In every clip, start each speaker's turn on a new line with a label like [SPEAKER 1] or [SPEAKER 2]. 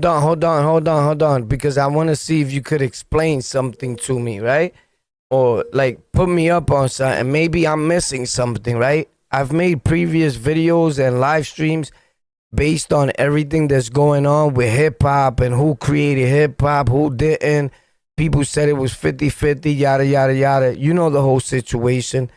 [SPEAKER 1] hold on, because I want to see if you could explain something to me, right? Or like put me up on something. Maybe I'm missing something, right? I've made previous videos and live streams based on everything that's going on with hip hop and who created hip hop, who didn't. People said it was 50-50, yada, yada, yada. You know the whole situation.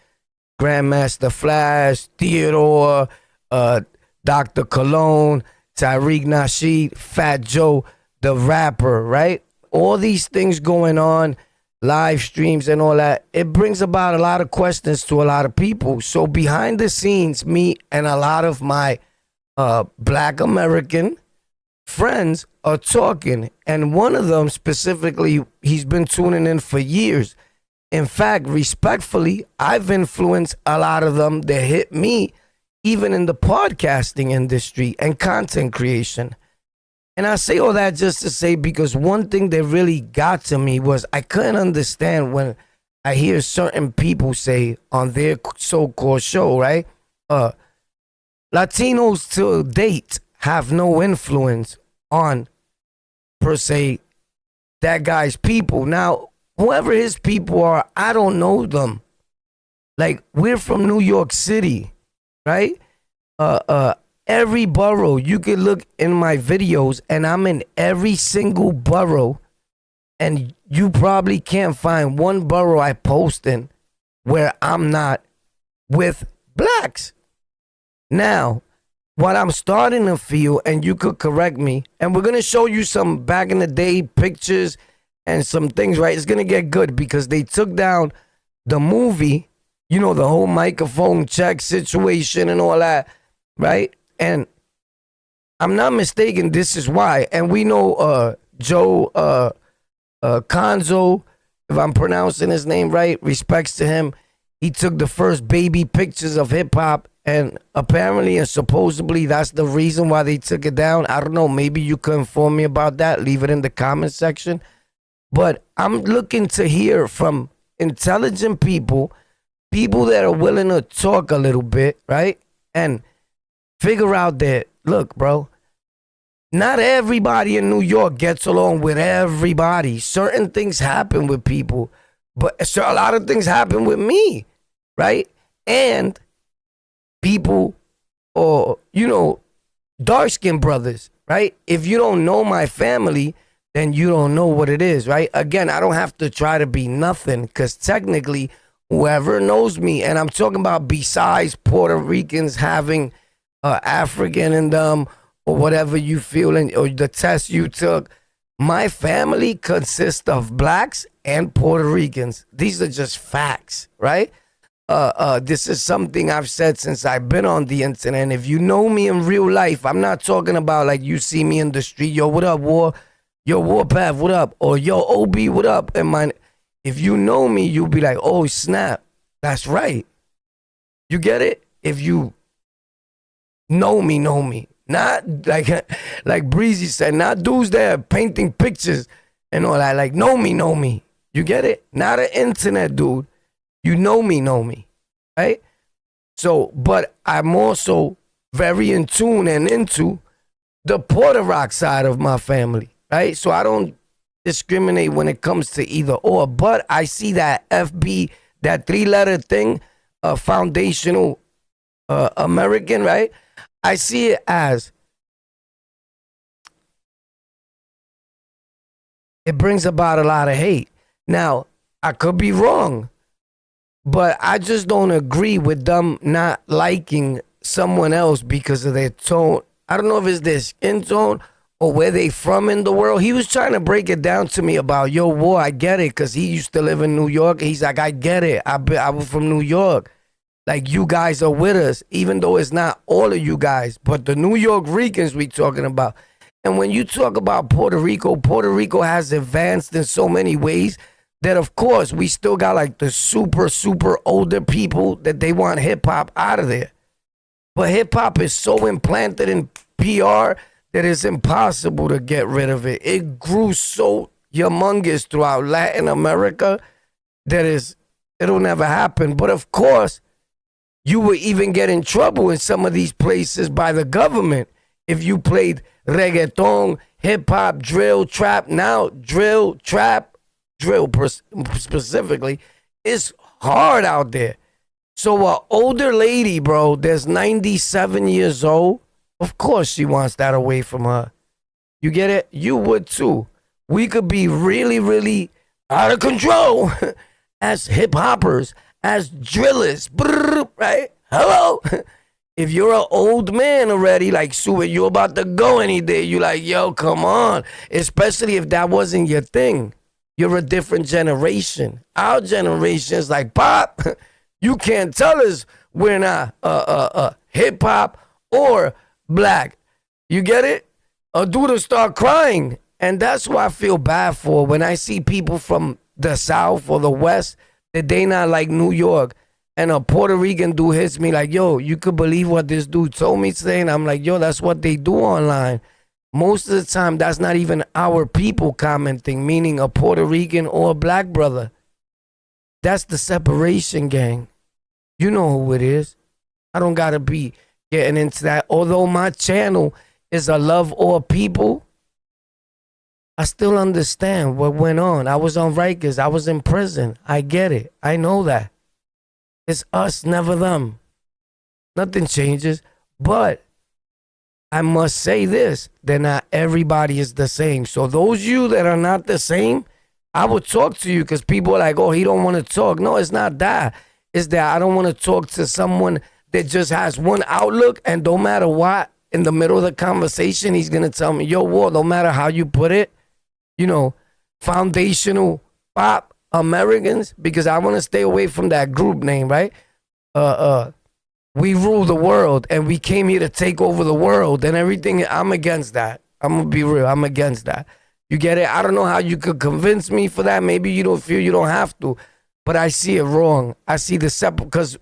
[SPEAKER 1] Grandmaster Flash, Theodore, Dr. Cologne, Tariq Nasheed, Fat Joe, the rapper, right? All these things going on, live streams and all that, it brings about a lot of questions to a lot of people. So behind the scenes, me and a lot of my Black American friends are talking, and one of them specifically, he's been tuning in for years. In fact, respectfully, I've influenced a lot of them that hit me even in the podcasting industry and content creation. And I say all that just to say, because one thing that really got to me was I couldn't understand when I hear certain people say on their so-called show, right? Latinos to date have no influence on, per se, that guy's people. Now, whoever his people are, I don't know them. Like, we're from New York City, right? Every borough, you can look in my videos, and I'm in every single borough, and you probably can't find one borough I post in where I'm not with blacks. Now, what I'm starting to feel, and you could correct me, and we're going to show you some back in the day pictures and some things, right? It's going to get good because they took down the movie, you know, the whole microphone check situation and all that, right? And I'm not mistaken, this is why. And we know Joe Conzo, if I'm pronouncing his name right, respects to him. He took the first baby pictures of hip hop, and apparently and supposedly that's the reason why they took it down. I don't know. Maybe you could inform me about that. Leave it in the comment section. But I'm looking to hear from intelligent people, people that are willing to talk a little bit, right? And figure out that, look, bro, not everybody in New York gets along with everybody. Certain things happen with people, but a lot of things happen with me, right? And people, or, you know, dark-skinned brothers, right? If you don't know my family, then you don't know what it is, right? Again, I don't have to try to be nothing, because technically, whoever knows me, and I'm talking about besides Puerto Ricans having African in them, or whatever you feel, or the test you took, my family consists of blacks and Puerto Ricans. These are just facts, right? This is something I've said since I've been on the internet. And if you know me in real life, I'm not talking about like you see me in the street, yo, what up, War? Yo, Warpath, what up? Or yo, OB, what up? And if you know me, you'll be like, oh, snap, that's right. You get it? If you know me. Not like Breezy said, not dudes that are painting pictures and all that. Like, know me. You get it? Not an internet dude. You know me, right? So, but I'm also very in tune and into the Puerto Rock side of my family, right? So I don't discriminate when it comes to either or, but I see that FB, that 3-letter thing, foundational American, right? I see it as it brings about a lot of hate. Now, I could be wrong, but I just don't agree with them not liking someone else because of their tone. I don't know if it's their skin tone or where they from in the world. He was trying to break it down to me about, yo, War, I get it, because he used to live in New York. He's like, I get it. I was from New York. Like, you guys are with us, even though it's not all of you guys, but the New York Ricans we talking about. And when you talk about Puerto Rico has advanced in so many ways that, of course, we still got like the super, super older people that they want hip-hop out of there. But hip-hop is so implanted in PR that it's impossible to get rid of it. It grew so humongous throughout Latin America that it'll never happen. But, of course, you will even get in trouble in some of these places by the government if you played reggaeton, hip hop, drill, trap. Now, drill, trap, drill specifically, is hard out there. So, an older lady, bro, that's 97 years old, of course she wants that away from her. You get it? You would too. We could be really, really out of control as hip hoppers, as drillers, right? Hello? If you're an old man already, like Sue, you're about to go any day, you like, yo, come on. Especially if that wasn't your thing. You're a different generation. Our generation is like, Pop, you can't tell us we're not hip hop or black. You get it? A dude will start crying. And that's what I feel bad for when I see people from the South or the West that they not like New York. And a Puerto Rican dude hits me like, yo, you could believe what this dude told me today? And I'm like, yo, that's what they do online. Most of the time, that's not even our people commenting, meaning a Puerto Rican or a black brother. That's the separation, gang. You know who it is. I don't got to be getting into that. Although my channel is a love all people, I still understand what went on. I was on Rikers. I was in prison. I get it. I know that. It's us, never them. Nothing changes. But I must say this, that not everybody is the same. So those you that are not the same, I would talk to you because people are like, oh, he don't want to talk. No, it's not that. It's that I don't want to talk to someone that just has one outlook, and no matter what, in the middle of the conversation, he's going to tell me, yo, War, no matter how you put it, you know, foundational pop Americans, because I want to stay away from that group name, right? We rule the world and we came here to take over the world and everything. I'm against that. I'm going to be real. I'm against that. You get it? I don't know how you could convince me for that. Maybe you don't feel you don't have to, but I see it wrong. I see the separate, because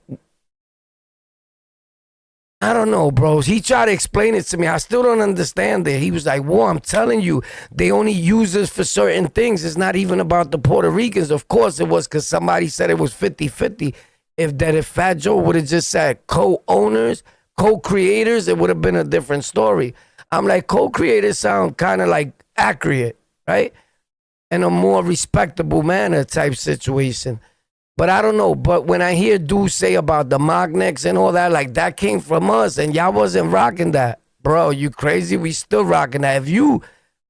[SPEAKER 1] I don't know, bros. He tried to explain it to me. I still don't understand it. He was like, whoa, I'm telling you, they only use us for certain things. It's not even about the Puerto Ricans. Of course it was, because somebody said it was 50-50. If Fat Joe would have just said co-owners, co-creators, it would have been a different story. I'm like, co-creators sound kind of like accurate, right? In a more respectable manner type situation. But I don't know. But when I hear dudes say about the Magnets and all that, like that came from us and y'all wasn't rocking that. Bro, you crazy? We still rocking that. If you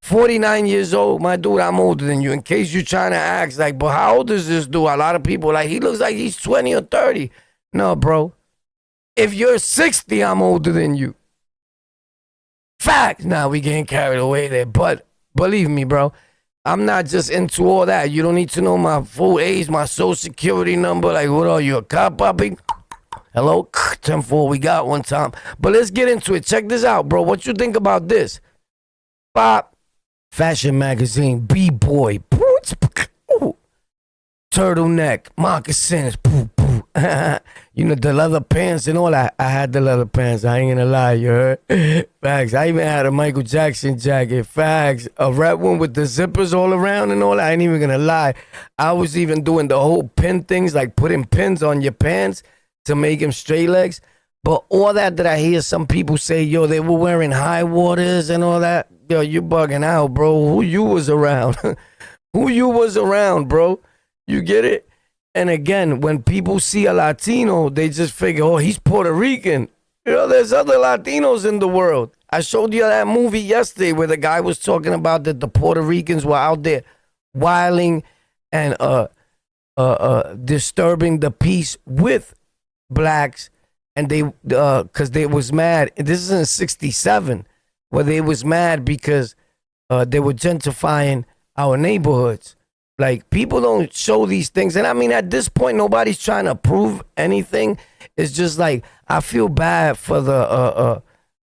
[SPEAKER 1] 49 years old, my dude, I'm older than you. In case you're trying to ask, like, but how old is this dude? A lot of people like, he looks like he's 20 or 30. No, bro. If you're 60, I'm older than you. Fact. Now we getting carried away there. But believe me, bro, I'm not just into all that. You don't need to know my full age, my social security number. Like, what are you, a cop, puppy? Hello? 10-4, we got one time. But let's get into it. Check this out, bro. What you think about this? Pop, fashion magazine, B-boy, turtleneck, moccasins, you know, the leather pants and all that. I had the leather pants. I ain't gonna lie, you heard? Facts. I even had a Michael Jackson jacket. Facts. A red one with the zippers all around and all that. I ain't even gonna lie. I was even doing the whole pin things, like putting pins on your pants to make them straight legs. But all that I hear some people say, yo, they were wearing high waters and all that. Yo, you bugging out, bro. Who you was around? Who you was around, bro? You get it? And again, when people see a Latino, they just figure, oh, he's Puerto Rican. You know, there's other Latinos in the world. I showed you that movie yesterday where the guy was talking about that the Puerto Ricans were out there wilding and disturbing the peace with blacks, and they because they was mad. This is in '67, where they was mad because they were gentrifying our neighborhoods. Like, people don't show these things. And I mean, at this point, nobody's trying to prove anything. It's just like, I feel bad for the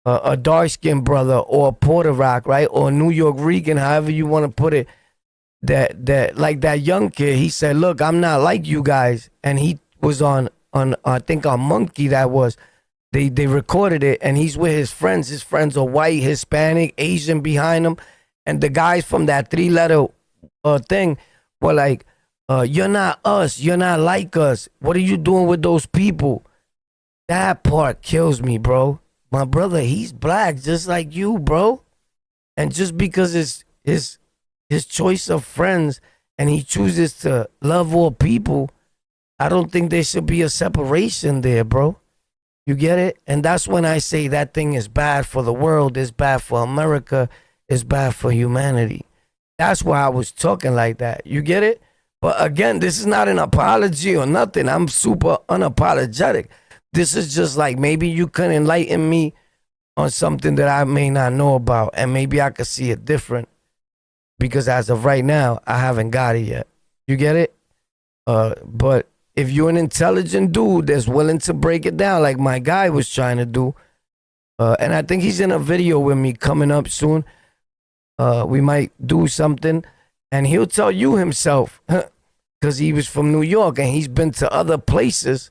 [SPEAKER 1] a dark-skinned brother or a Puerto Rock, right? Or a New York Rican, however you want to put it. That like that young kid, he said, look, I'm not like you guys. And he was on I think on Monkey, that was. They recorded it, and he's with his friends. His friends are white, Hispanic, Asian behind him. And the guys from that 3-letter thing were like, you're not us. You're not like us. What are you doing with those people? That part kills me, bro. my brother, he's black just like you, bro. And just because it's his choice of friends and he chooses to love all people, I don't think there should be a separation there, bro. You get it? And that's when I say that thing is bad for the world, it's bad for America, it's bad for humanity. That's why I was talking like that. You get it? But again, this is not an apology or nothing. I'm super unapologetic. This is just like maybe you can enlighten me on something that I may not know about, and maybe I could see it different. Because as of right now, I haven't got it yet. You get it? But if you're an intelligent dude that's willing to break it down like my guy was trying to do, and I think he's in a video with me coming up soon, we might do something, and he'll tell you himself, because he was from New York and he's been to other places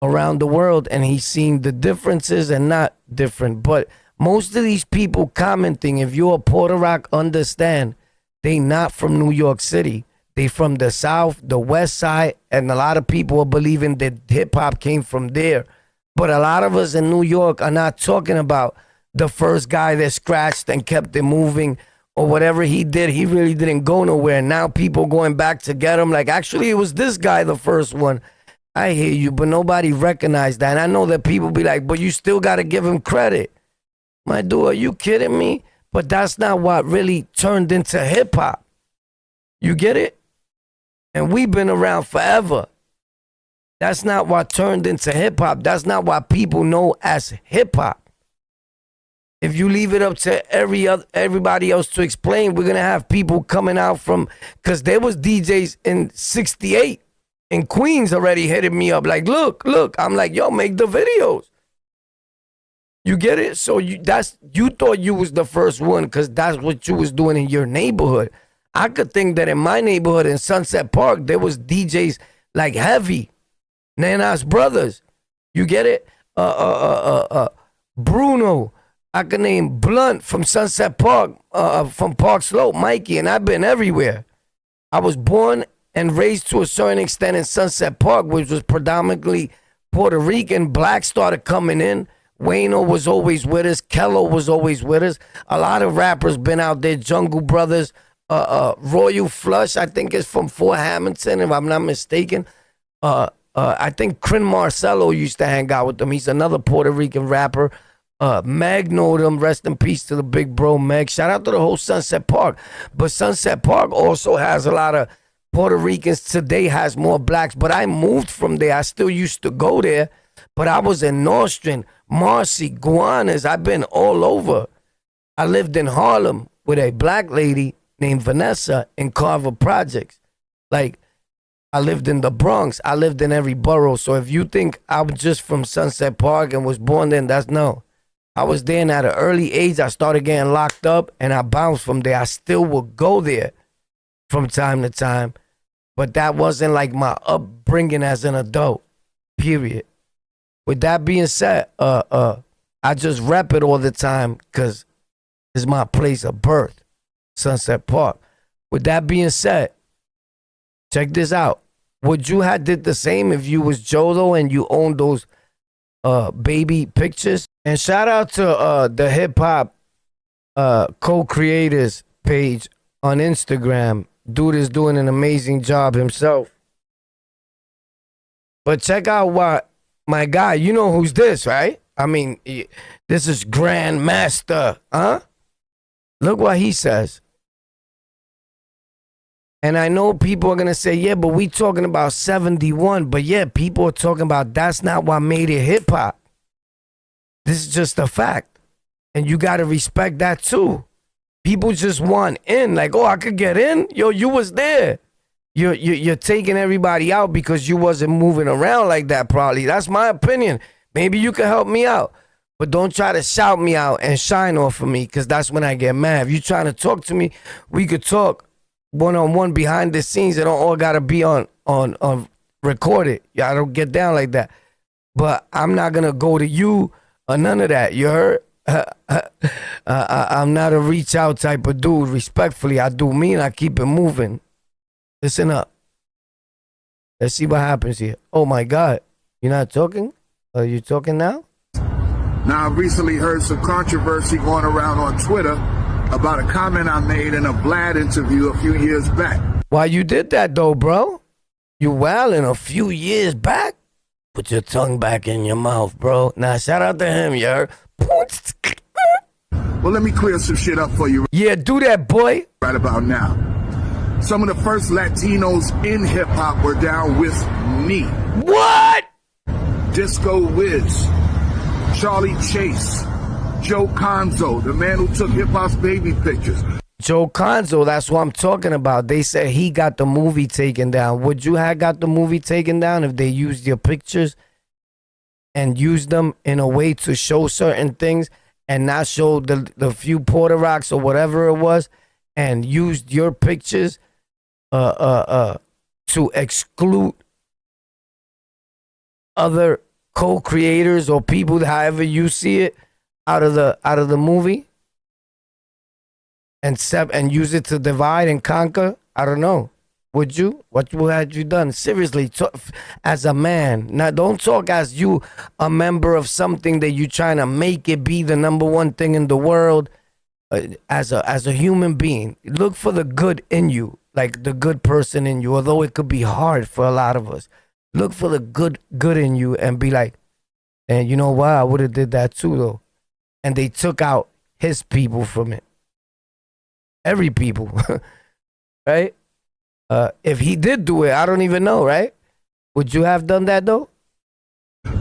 [SPEAKER 1] around the world and he's seen the differences and not different. But most of these people commenting, if you're a Puerto Rock, understand, they not from New York City. They from the South, the West Side, and a lot of people are believing that hip hop came from there. But a lot of us in New York are not talking about the first guy that scratched and kept it moving, or whatever he did. He really didn't go nowhere. Now people going back to get him like, actually, it was this guy, the first one. I hear you, but nobody recognized that. And I know that people be like, but you still got to give him credit. My dude, are you kidding me? But that's not what really turned into hip hop. You get it? And we've been around forever. That's not what turned into hip hop. That's not what people know as hip hop. If you leave it up to everybody else to explain, we're gonna have people coming out from, because there was DJs in '68 in Queens already hitting me up like, look. I'm like, yo, make the videos. You get it? So you thought you was the first one because that's what you was doing in your neighborhood. I could think that in my neighborhood in Sunset Park, there was DJs like Heavy, Nana's Brothers. You get it? Bruno. I could name Blunt from Sunset Park, from Park Slope, Mikey, and I've been everywhere. I was born and raised to a certain extent in Sunset Park, which was predominantly Puerto Rican. Black started coming in. Wayno was always with us. Kello was always with us. A lot of rappers been out there. Jungle Brothers, Royal Flush, I think is from Fort Hamilton, if I'm not mistaken. I think Crin Marcello used to hang out with them. He's another Puerto Rican rapper. Meg know them. Rest in peace to the big bro Meg. Shout out to the whole Sunset Park. But Sunset Park also has a lot of Puerto Ricans. Today has more blacks. But I moved from there. I still used to go there. But I was in Nostrand, Marcy, Guanas. I've been all over. I lived in Harlem with a black lady named Vanessa in Carver Projects. Like, I lived in the Bronx. I lived in every borough. So if you think I was just from Sunset Park and was born there, that's no. I was there, and at an early age, I started getting locked up, and I bounced from there. I still would go there from time to time, but that wasn't like my upbringing as an adult, period. With that being said, I just rep it all the time because it's my place of birth, Sunset Park. With that being said, check this out. Would you have did the same if you was Jodo and you owned those baby pictures? And shout out to the hip hop co-creators page on Instagram. Dude is doing an amazing job himself. But check out what my guy, you know who's this, right? I mean, this is Grandmaster, huh? Look what he says. And I know people are going to say, yeah, but we talking about 71. But yeah, people are talking about that's not what made it hip hop. This is just a fact. And you got to respect that too. People just want in. Like, oh, I could get in? Yo, you was there. You're taking everybody out because you wasn't moving around like that probably. That's my opinion. Maybe you can help me out. But don't try to shout me out and shine off of me because that's when I get mad. If you trying to talk to me, we could talk one-on-one behind the scenes. It don't all got to be on recorded. I don't get down like that. But I'm not going to go to you or none of that. You heard? I'm not a reach out type of dude. Respectfully, I do me and I keep it moving. Listen up. Let's see what happens here. Oh my God. You're not talking? Are you talking now?
[SPEAKER 2] Now, I've recently heard some controversy going around on Twitter about a comment I made in a Vlad interview a few years back.
[SPEAKER 1] Why you did that though, bro? You wildin' a few years back? Put your tongue back in your mouth, bro. Now, shout out to him, you heard?
[SPEAKER 2] Well, let me clear some shit up for you.
[SPEAKER 1] Yeah, do that, boy.
[SPEAKER 2] Right about now. Some of the first Latinos in hip-hop were down with me.
[SPEAKER 1] What?
[SPEAKER 2] Disco Wiz, Charlie Chase, Joe Conzo, the man who took hip-hop's baby pictures.
[SPEAKER 1] Joe Conzo, that's what I'm talking about. They said he got the movie taken down. Would you have got the movie taken down if they used your pictures and used them in a way to show certain things and not show the few Puerto Rocks or whatever it was and used your pictures to exclude other co-creators or people, however you see it, out of the movie? And use it to divide and conquer? I don't know. Would you? What had you done? Seriously, as a man. Now, don't talk as you, a member of something that you're trying to make it be the number one thing in the world. As a human being, look for the good in you, like the good person in you. Although it could be hard for a lot of us, look for the good in you and be like, and you know what? I would have did that too, though. And they took out his people from it. Every people, right? If he did do it, I don't even know, right? Would you have done that though?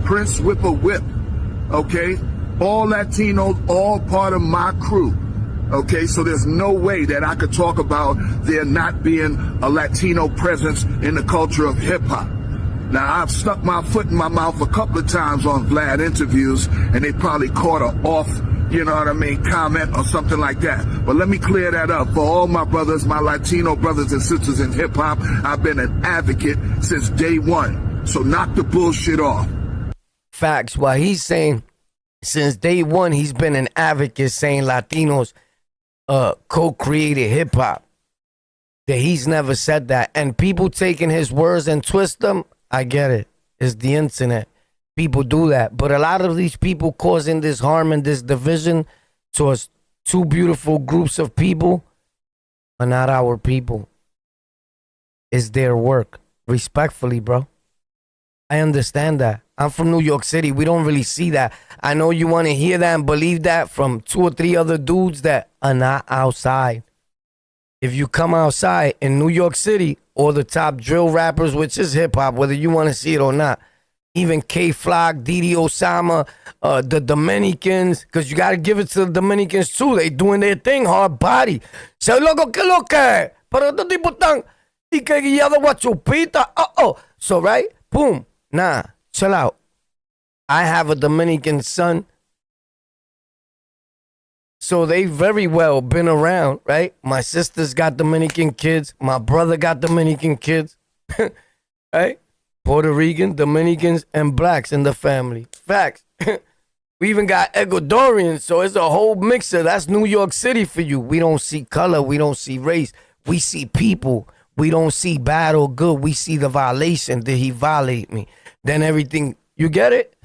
[SPEAKER 2] Prince Whip a Whip, okay? All Latinos, all part of my crew, okay? So there's no way that I could talk about there not being a Latino presence in the culture of hip hop. Now, I've stuck my foot in my mouth a couple of times on Vlad interviews, and they probably caught an off, you know what I mean, comment or something like that. But let me clear that up. For all my brothers, my Latino brothers and sisters in hip-hop, I've been an advocate since day one. So knock the bullshit off.
[SPEAKER 1] Facts. Well, he's saying since day one, he's been an advocate saying Latinos co-created hip-hop. That he's never said that. And people taking his words and twist them, I get it. It's the internet. People do that. But a lot of these people causing this harm and this division towards two beautiful groups of people are not our people. It's their work. Respectfully, bro. I understand that. I'm from New York City. We don't really see that. I know you want to hear that and believe that from 2 or 3 other dudes that are not outside. If you come outside in New York City, or the top drill rappers, which is hip-hop, whether you want to see it or not, even K-Flock, Didi Osama, the Dominicans, because you got to give it to the Dominicans too. They doing their thing, hard body. Say, loco, que lo que? Pero estos tipos están y que guiado a chupita. So, right? Boom. Nah, chill out. I have a Dominican son. So they very well been around, right? My sister's got Dominican kids. My brother got Dominican kids, right? Puerto Rican, Dominicans, and blacks in the family. Facts. We even got Ecuadorians, so it's a whole mixer. That's New York City for you. We don't see color. We don't see race. We see people. We don't see bad or good. We see the violation. Did he violate me? Then everything, you get it?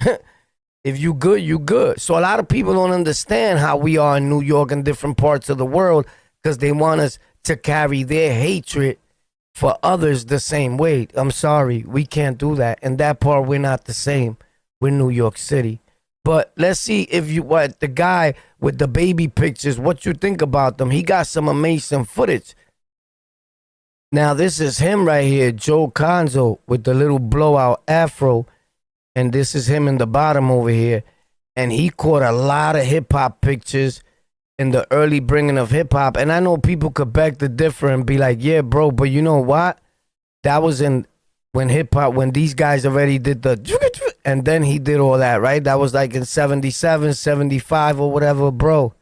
[SPEAKER 1] If you good, you good. So a lot of people don't understand how we are in New York and different parts of the world because they want us to carry their hatred for others the same way. I'm sorry, we can't do that. And that part, we're not the same. We're New York City. But let's see if you, what the guy with the baby pictures, what you think about them. He got some amazing footage. Now, this is him right here, Joe Conzo, with the little blowout afro. And this is him in the bottom over here. And he caught a lot of hip-hop pictures in the early bringing of hip-hop. And I know people could beg to differ and be like, yeah, bro, but you know what? That was in when hip-hop, when these guys already did the, and then he did all that, right? That was like in 77, 75 or whatever, bro.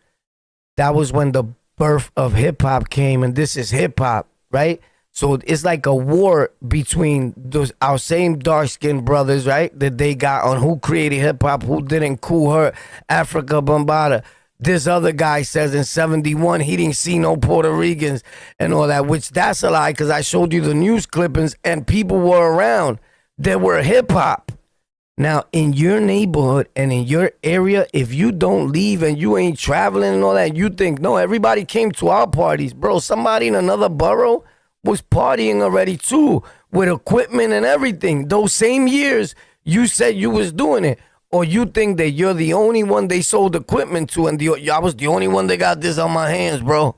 [SPEAKER 1] That was when the birth of hip-hop came, and this is hip-hop, right? So it's like a war between those our same dark-skinned brothers, right? That they got on who created hip-hop, who didn't. Kool Herc, Africa Bambaataa. This other guy says in 71 he didn't see no Puerto Ricans and all that, which that's a lie because I showed you the news clippings and people were around that were hip-hop. Now, in your neighborhood and in your area, if you don't leave and you ain't traveling and all that, you think, no, everybody came to our parties. Bro, somebody in another borough was partying already too with equipment and everything. Those same years you said you was doing it. Or you think that you're the only one they sold equipment to and I was the only one that got this on my hands, bro.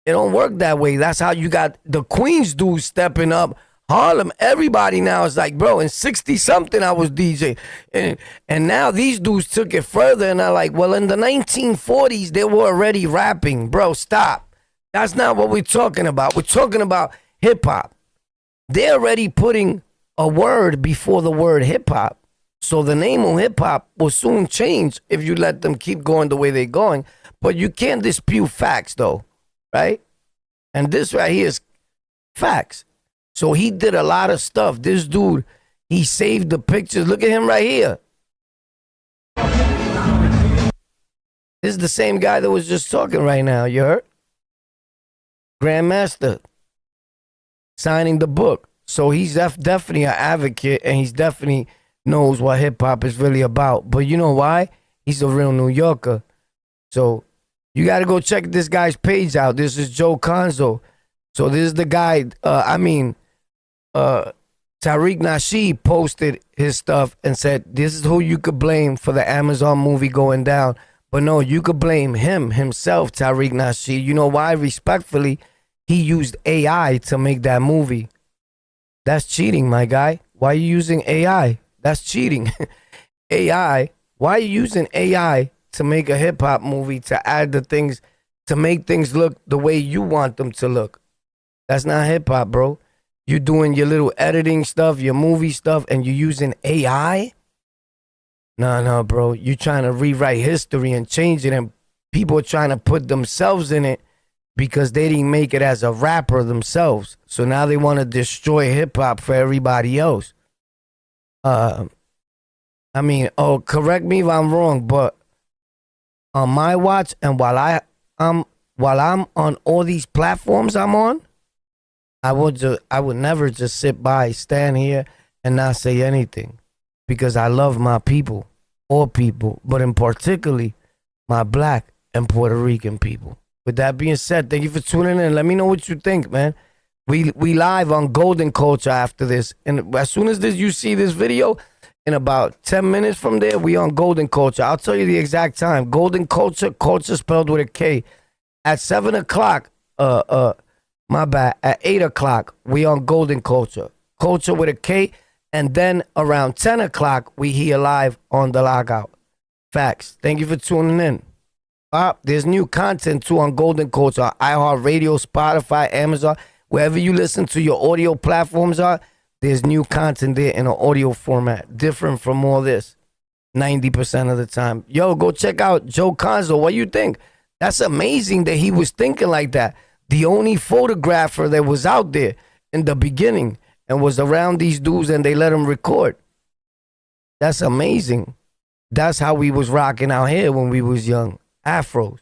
[SPEAKER 1] It don't work that way. That's how you got the Queens dudes stepping up. Harlem, everybody now is like, bro, in 60-something I was DJ. And now these dudes took it further and are like, well, in the 1940s, they were already rapping. Bro, stop. That's not what we're talking about. We're talking about hip-hop. They're already putting a word before the word hip-hop. So the name of hip-hop will soon change if you let them keep going the way they're going. But you can't dispute facts, though, right? And this right here is facts. So he did a lot of stuff. This dude, he saved the pictures. Look at him right here. This is the same guy that was just talking right now. You heard? Grandmaster signing the book. So he's definitely an advocate, and he's definitely knows what hip-hop is really about. But you know why? He's a real New Yorker. So you got to go check this guy's page out. This is Joe Conzo. So this is the guy, Tariq Nasheed posted his stuff and said, this is who you could blame for the Amazon movie going down. But no, you could blame himself, Tariq Nasheed. You know why? Respectfully, he used AI to make that movie. That's cheating, my guy. Why are you using AI? That's cheating. AI, why are you using AI to make a hip-hop movie, to add the things, to make things look the way you want them to look? That's not hip-hop, bro. You're doing your little editing stuff, your movie stuff, and you're using AI? No, bro. You're trying to rewrite history and change it, and people are trying to put themselves in it because they didn't make it as a rapper themselves. So now they want to destroy hip-hop for everybody else. Correct me if I'm wrong, but on my watch and while I'm on all these platforms I'm on, I would never just sit by, stand here and not say anything, because I love my people, all people, but in particularly my black and Puerto Rican people. With that being said, thank you for tuning in. Let me know what you think, man. We live on Golden Culture after this, and as soon as you see this video, in about 10 minutes from there, we on Golden Culture. I'll tell you the exact time. Golden Culture, culture spelled with a K. At 7 o'clock, my bad, at 8 o'clock, we on Golden Culture. Culture with a K. And then around 10 o'clock, we here live on the Lockout. Facts. Thank you for tuning in. There's new content too on Golden Culture, iHeartRadio, Spotify, Amazon. Wherever you listen to your audio platforms are, there's new content there in an audio format, different from all this 90% of the time. Yo, go check out Joe Conzo. What you think? That's amazing that he was thinking like that. The only photographer that was out there in the beginning and was around these dudes and they let him record. That's amazing. That's how we was rocking out here when we was young. Afros.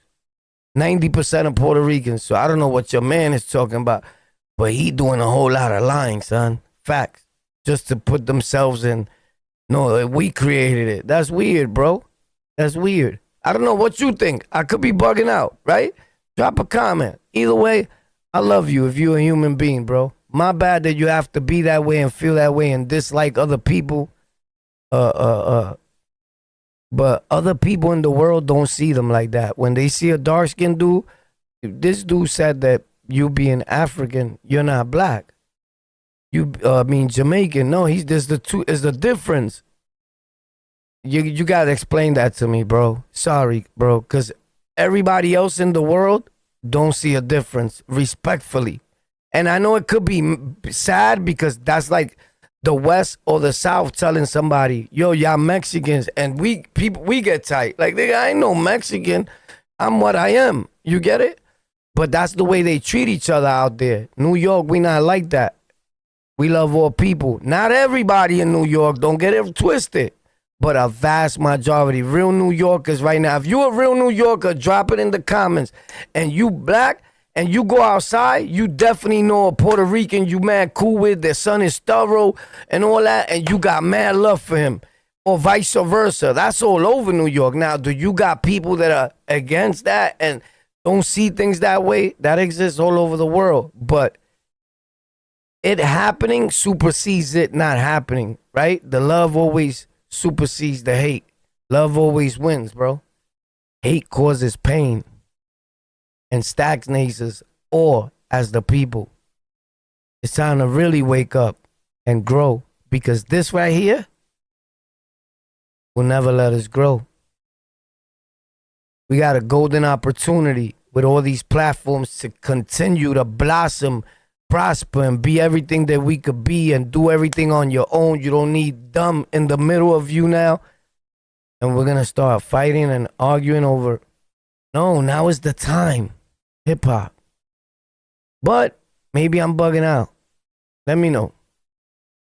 [SPEAKER 1] 90% of Puerto Ricans. So I don't know what your man is talking about, but he doing a whole lot of lying, son. Facts. Just to put themselves in. No, we created it. That's weird, bro. That's weird. I don't know what you think. I could be bugging out, right? Drop a comment. Either way, I love you if you're a human being, bro. My bad that you have to be that way and feel that way and dislike other people. But other people in the world don't see them like that. When they see a dark-skinned dude, this dude said that you being African, you're not black. You mean Jamaican. No, there's the difference. You gotta explain that to me, bro. Sorry, bro, because everybody else in the world don't see a difference, respectfully. And I know it could be sad because that's like the West or the South telling somebody, yo, y'all Mexicans, and we get tight. Like, nigga, I ain't no Mexican. I'm what I am. You get it? But that's the way they treat each other out there. New York, we not like that. We love all people. Not everybody in New York. Don't get it twisted. But a vast majority. Real New Yorkers right now. If you a real New Yorker, drop it in the comments. And you black and you go outside, you definitely know a Puerto Rican you mad cool with. Their son is thorough and all that. And you got mad love for him. or vice versa. That's all over New York. Now, do you got people that are against that and don't see things that way? That exists all over the world. But it happening supersedes it not happening, right? The love always supersedes the hate. Love always wins, bro. Hate causes pain and stagnates us all as the people. It's time to really wake up and grow, because this right here will never let us grow. We got a golden opportunity with all these platforms to continue to blossom, prosper, and be everything that we could be, and do everything on your own. You don't need dumb in the middle of you now. And we're going to start fighting and arguing over, no, now is the time. Hip hop. But maybe I'm bugging out. Let me know.